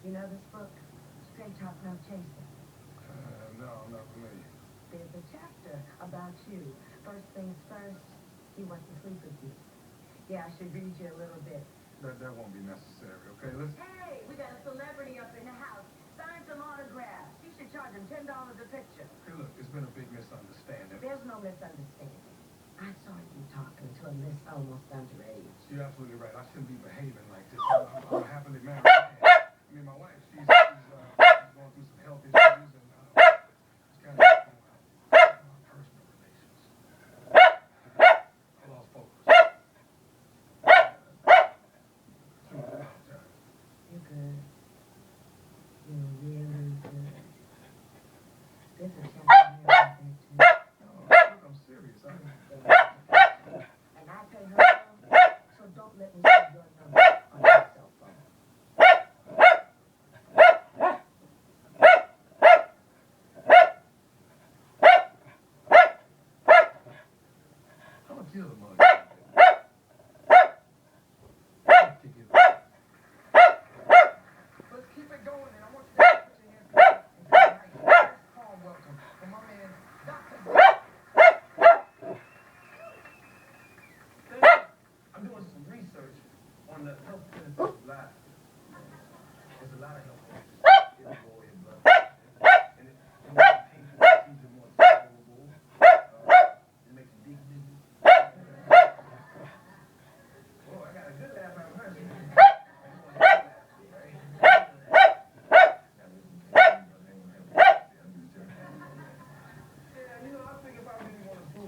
You know this book? Straight Talk No Chaser. No, I'm not familiar. There's a chapter about you. First things first, he wants to sleep with you. Yeah, I should read you a little bit. That won't be necessary, okay? Let's... Hey, we got a celebrity up in the house. Sign some autographs. You should charge him $10 a picture. Hey, look, it's been a big misunderstanding. There's no misunderstanding. I saw you talking to a miss almost underage. You're absolutely right. I shouldn't be behaving like this. I'm a happily married man. I mean, my wife, she's going through some health issues, and it's kind of my personal relations. I lost focus. You're good. You're really good. There's a chapter here about that too. Look, I'm serious. And I pay her phone, so don't let me see your number on your cell phone. I'm gonna kill the mug. Let's keep it going, and I want you to put your hands together and give a nice, calm welcome for my man, Dr. I'm doing some research on the health benefits of life. There's a lot of health benefits. Boy,